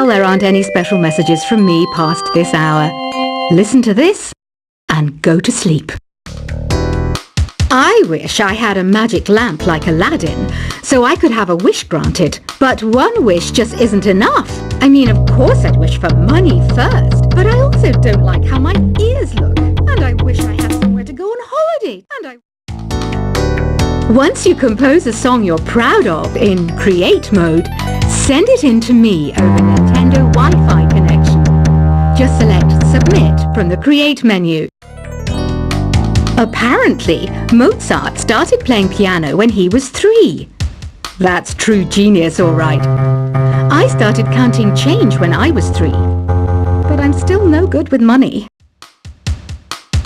Well, there aren't any special messages from me past this hour. Listen to this and go to sleep. I wish I had a magic lamp like Aladdin, so I could have a wish granted. But one wish just isn't enough. I mean, of course I'd wish for money first, but I also don't like how my ears look. And I wish I had somewhere to go on holiday. Once you compose a song you're proud of in Create mode, send it in to me over Nintendo Wi-Fi connection. Just select Submit from the Create menu. Apparently, Mozart started playing piano when he was 3. That's true genius, all right. I started counting change when I was 3, but I'm still no good with money.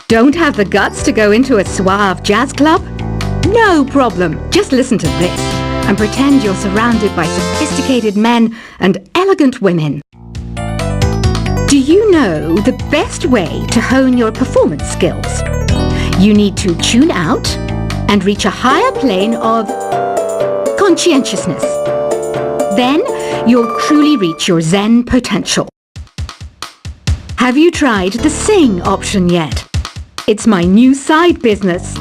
Don't have the guts to go into a suave jazz club? No problem. Just listen to this and pretend you're surrounded by sophisticated men and elegant women. Do you know the best way to hone your performance skills? You need to tune out and reach a higher plane of conscientiousness. Then you'll truly reach your Zen potential. Have you tried the Sing option yet? It's my new side business.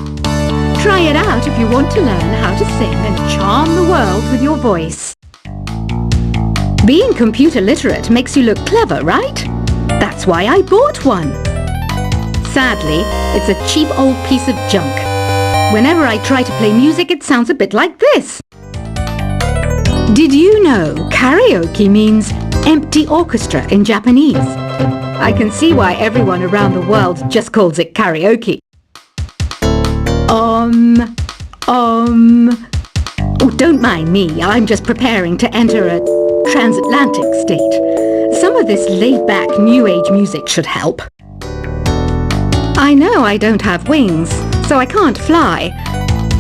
Try it out if you want to learn how to sing and charm the world with your voice. Being computer literate makes you look clever, right? That's why I bought one. Sadly, it's a cheap old piece of junk. Whenever I try to play music, it sounds a bit like this. Did you know karaoke means empty orchestra in Japanese? I can see why everyone around the world just calls it karaoke. Oh, don't mind me. I'm just preparing to enter a transatlantic state. Some of this laid-back New Age music should help. I know I don't have wings, so I can't fly.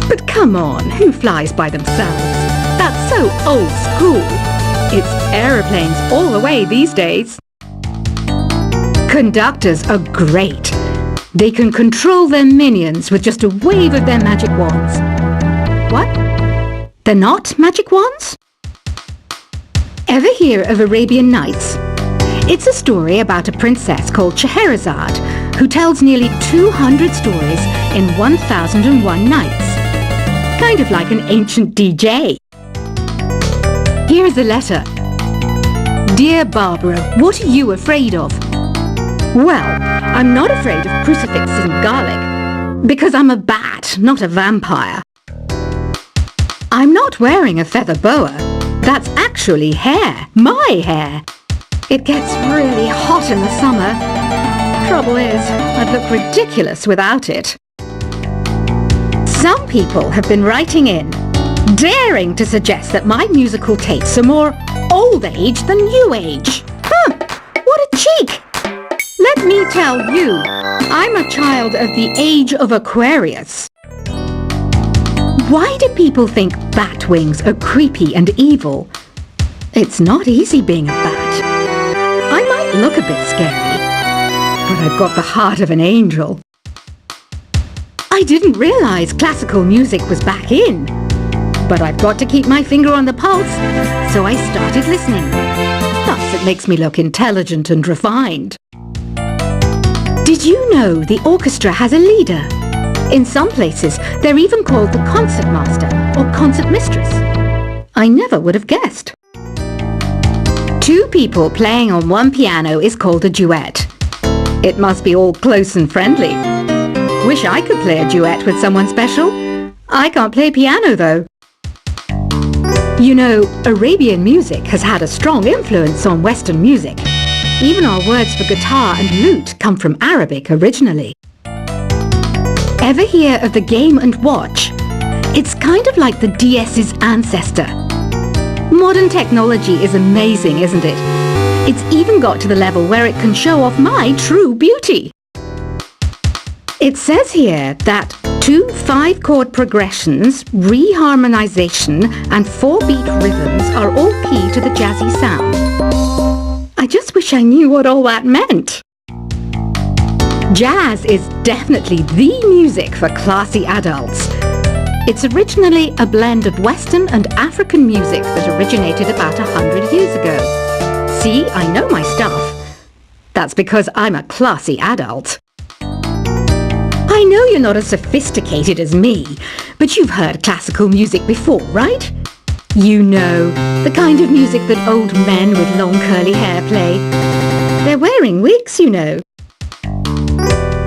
But come on, who flies by themselves? That's so old school. It's aeroplanes all the way these days. Conductors are great. They can control their minions with just a wave of their magic wands. What? They're not magic wands? Ever hear of Arabian Nights? It's a story about a princess called Scheherazade who tells nearly 200 stories in 1001 nights. Kind of like an ancient DJ. Here's a letter. Dear Barbara, what are you afraid of? Well, I'm not afraid of crucifixes and garlic, because I'm a bat, not a vampire. I'm not wearing a feather boa. That's actually hair, my hair. It gets really hot in the summer. Trouble is, I'd look ridiculous without it. Some people have been writing in, daring to suggest that my musical tastes are more old age than new age. Huh, what a cheek! Let me tell you, I'm a child of the age of Aquarius. Why do people think bat wings are creepy and evil? It's not easy being a bat. I might look a bit scary, but I've got the heart of an angel. I didn't realize classical music was back in, but I've got to keep my finger on the pulse, so I started listening. Thus, it makes me look intelligent and refined. Did you know the orchestra has a leader? In some places, they're even called the concertmaster or concertmistress. I never would have guessed. 2 people playing on one piano is called a duet. It must be all close and friendly. Wish I could play a duet with someone special. I can't play piano though. You know, Arabian music has had a strong influence on Western music. Even our words for guitar and lute come from Arabic originally. Ever hear of the Game & Watch? It's kind of like the DS's ancestor. Modern technology is amazing, isn't it? It's even got to the level where it can show off my true beauty. It says here that 2 5-chord progressions, reharmonization, and 4-beat rhythms are all key to the jazzy sound. I just wish I knew what all that meant. Jazz is definitely the music for classy adults. It's originally a blend of Western and African music that originated about 100 years ago. See, I know my stuff. That's because I'm a classy adult. I know you're not as sophisticated as me, but you've heard classical music before, right? You know, the kind of music that old men with long curly hair play. They're wearing wigs, you know.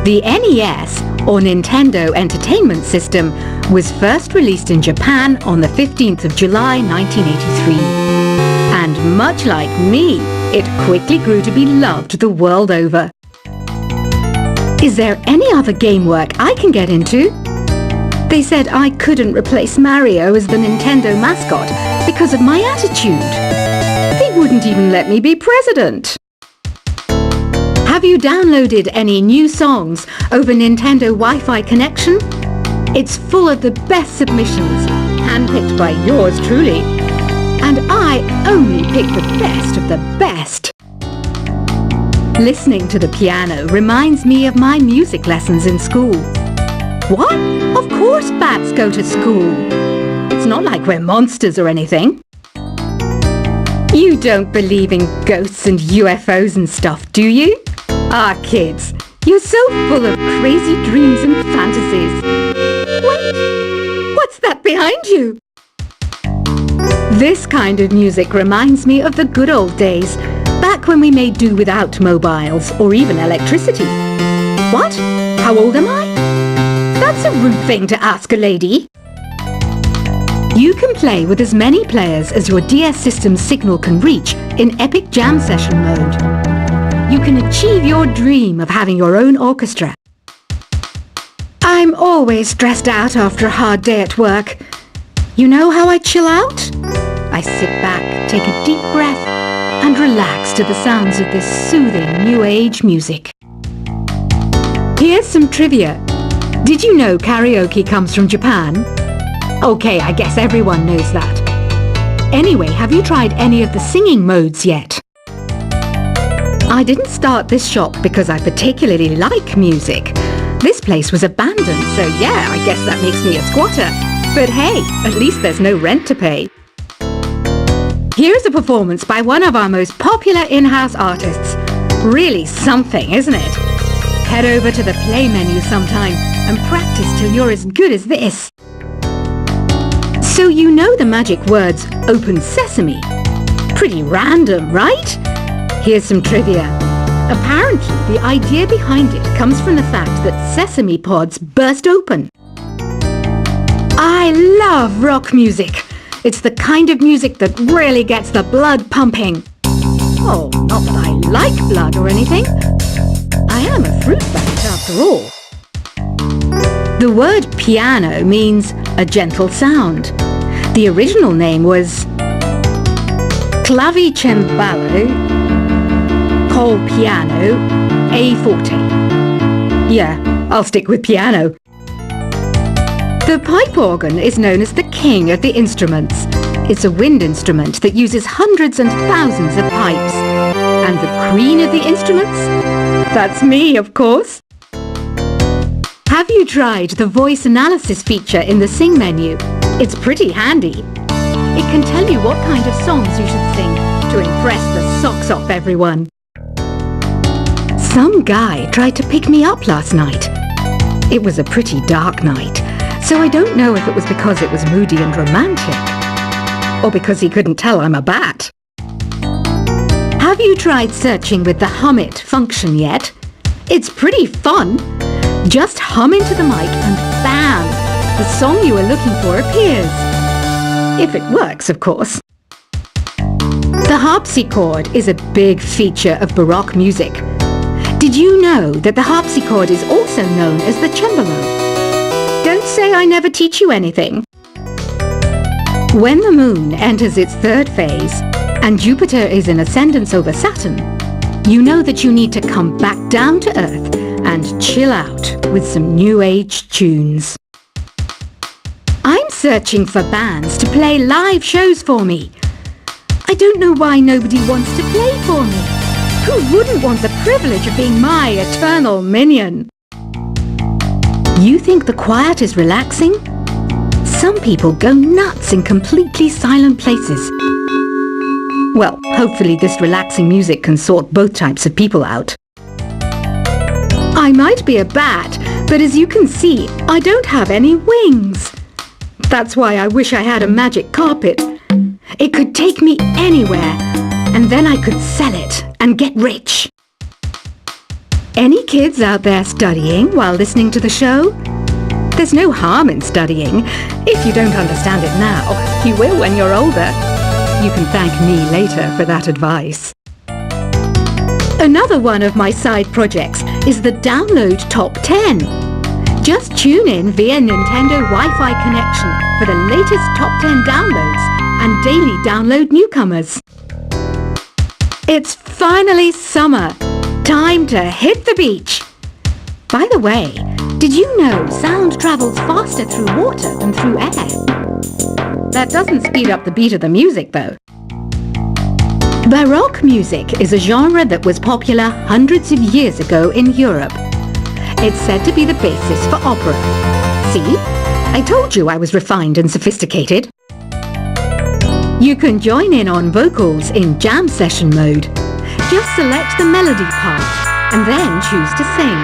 The NES, or Nintendo Entertainment System, was first released in Japan on the 15th of July 1983. And much like me, it quickly grew to be loved the world over. Is there any other game work I can get into? They said I couldn't replace Mario as the Nintendo mascot because of my attitude. They wouldn't even let me be president. Have you downloaded any new songs over Nintendo Wi-Fi connection? It's full of the best submissions, handpicked by yours truly. And I only pick the best of the best. Listening to the piano reminds me of my music lessons in school. What? Of course bats go to school. It's not like we're monsters or anything. You don't believe in ghosts and UFOs and stuff, do you? Ah, kids, you're so full of crazy dreams and fantasies. Wait, what's that behind you? This kind of music reminds me of the good old days, back when we made do without mobiles or even electricity. What? How old am I? That's a rude thing to ask a lady. You can play with as many players as your DS system's signal can reach in Epic Jam Session mode. You can achieve your dream of having your own orchestra. I'm always stressed out after a hard day at work. You know how I chill out? I sit back, take a deep breath, and relax to the sounds of this soothing new age music. Here's some trivia. Did you know karaoke comes from Japan? Okay, I guess everyone knows that. Anyway, have you tried any of the singing modes yet? I didn't start this shop because I particularly like music. This place was abandoned, so yeah, I guess that makes me a squatter. But hey, at least there's no rent to pay. Here's a performance by one of our most popular in-house artists. Really something, isn't it? Head over to the play menu sometime and practice till you're as good as this. So you know the magic words "Open Sesame"? Pretty random, right? Here's some trivia. Apparently, the idea behind it comes from the fact that sesame pods burst open. I love rock music. It's the kind of music that really gets the blood pumping. Oh, not that I like blood or anything. I am a fruit bat after all. The word piano means a gentle sound. The original name was clavicembalo col piano a forte. Yeah, I'll stick with piano. The pipe organ is known as the king of the instruments. It's a wind instrument that uses hundreds and thousands of pipes. And the queen of the instruments? That's me, of course. Have you tried the voice analysis feature in the Sing menu? It's pretty handy. It can tell you what kind of songs you should sing to impress the socks off everyone. Some guy tried to pick me up last night. It was a pretty dark night. So I don't know if it was because it was moody and romantic, or because he couldn't tell I'm a bat. Have you tried searching with the Hum It function yet? It's pretty fun. Just hum into the mic and bam! The song you are looking for appears. If it works, of course. The harpsichord is a big feature of Baroque music. Did you know that the harpsichord is also known as the cembalo? Don't say I never teach you anything. When the moon enters its third phase and Jupiter is in ascendance over Saturn, you know that you need to come back down to Earth and chill out with some new age tunes. I'm searching for bands to play live shows for me. I don't know why nobody wants to play for me. Who wouldn't want the privilege of being my eternal minion? You think the quiet is relaxing? Some people go nuts in completely silent places. Well, hopefully this relaxing music can sort both types of people out. I might be a bat, but as you can see, I don't have any wings. That's why I wish I had a magic carpet. It could take me anywhere, and then I could sell it and get rich. Any kids out there studying while listening to the show? There's no harm in studying. If you don't understand it now, you will when you're older. You can thank me later for that advice. Another one of my side projects is the Download Top 10. Just tune in via Nintendo Wi-Fi connection for the latest Top 10 downloads and daily download newcomers. It's finally summer. Time to hit the beach. By the way, did you know sound travels faster through water than through air? That doesn't speed up the beat of the music, though. Baroque music is a genre that was popular hundreds of years ago in Europe. It's said to be the basis for opera. See? I told you I was refined and sophisticated. You can join in on vocals in jam session mode. Just select the melody part and then choose to sing.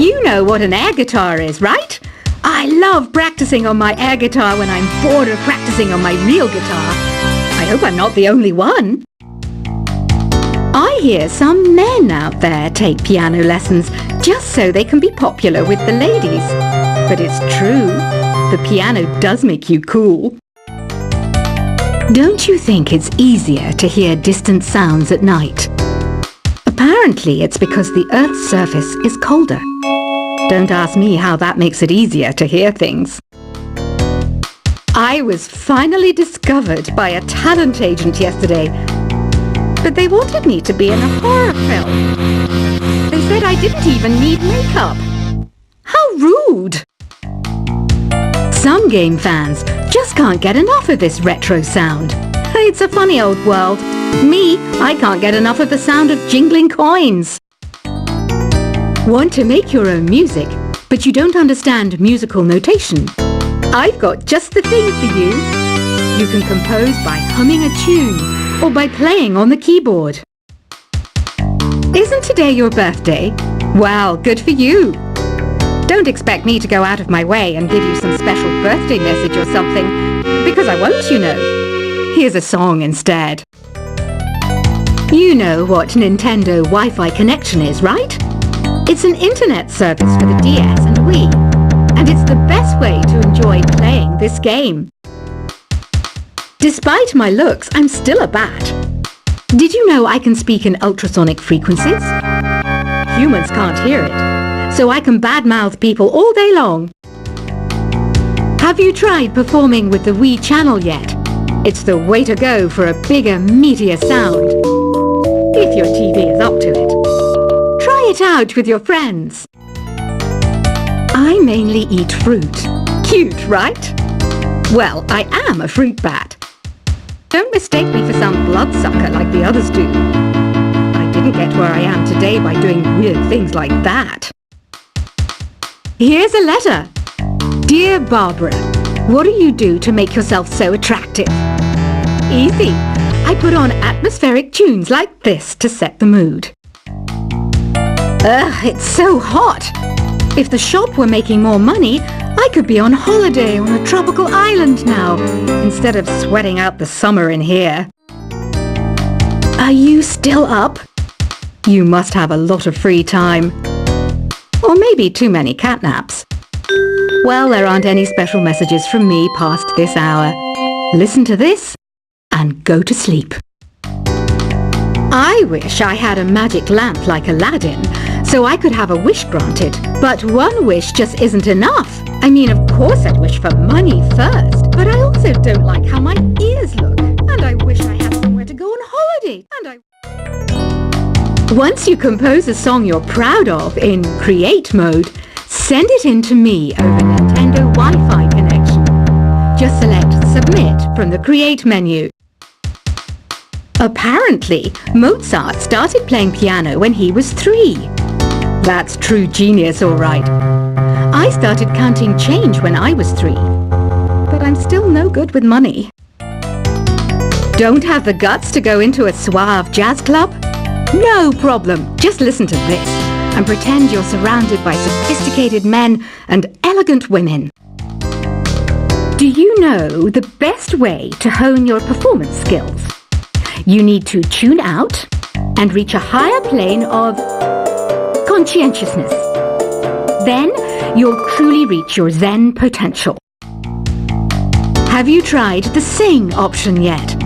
You know what an air guitar is, right? I love practicing on my air guitar when I'm bored of practicing on my real guitar. I hope I'm not the only one. I hear some men out there take piano lessons just so they can be popular with the ladies. But it's true, the piano does make you cool. Don't you think it's easier to hear distant sounds at night? Apparently it's because the Earth's surface is colder. Don't ask me how that makes it easier to hear things. I was finally discovered by a talent agent yesterday, but they wanted me to be in a horror film. They said I didn't even need makeup. How rude! Some game fans just can't get enough of this retro sound. It's a funny old world. Me, I can't get enough of the sound of jingling coins. Want to make your own music, but you don't understand musical notation? I've got just the thing for you. You can compose by humming a tune or by playing on the keyboard. Isn't today your birthday? Well, good for you. Don't expect me to go out of my way and give you some special birthday message or something, because I won't, you know. Here's a song instead. You know what Nintendo Wi-Fi connection is, right? It's an internet service for the DS and Wii, and it's the best way to enjoy playing this game. Despite my looks, I'm still a bat. Did you know I can speak in ultrasonic frequencies? Humans can't hear it, so I can badmouth people all day long. Have you tried performing with the Wii channel yet? It's the way to go for a bigger, meatier sound. If your TV is up to it. Try it out with your friends. I mainly eat fruit. Cute, right? Well, I am a fruit bat. Don't mistake me for some bloodsucker like the others do. I didn't get where I am today by doing weird things like that. Here's a letter. Dear Barbara, what do you do to make yourself so attractive? Easy. I put on atmospheric tunes like this to set the mood. Ugh, it's so hot. If the shop were making more money, I could be on holiday on a tropical island now, instead of sweating out the summer in here. Are you still up? You must have a lot of free time. Or maybe too many catnaps. Well, there aren't any special messages from me past this hour. Listen to this and go to sleep. I wish I had a magic lamp like Aladdin, so I could have a wish granted. But one wish just isn't enough. I mean, of course I'd wish for money first, but I also don't like how my ears look. And I wish I had somewhere to go on holiday. Once you compose a song you're proud of in Create mode, send it in to me over Nintendo Wi-Fi connection. Just select Submit from the Create menu. Apparently, Mozart started playing piano when he was 3. That's true genius, all right. I started counting change when I was 3, but I'm still no good with money. Don't have the guts to go into a suave jazz club? No problem. Just listen to this and pretend you're surrounded by sophisticated men and elegant women. Do you know the best way to hone your performance skills? You need to tune out and reach a higher plane of conscientiousness. Then you'll truly reach your Zen potential. Have you tried the sing option yet?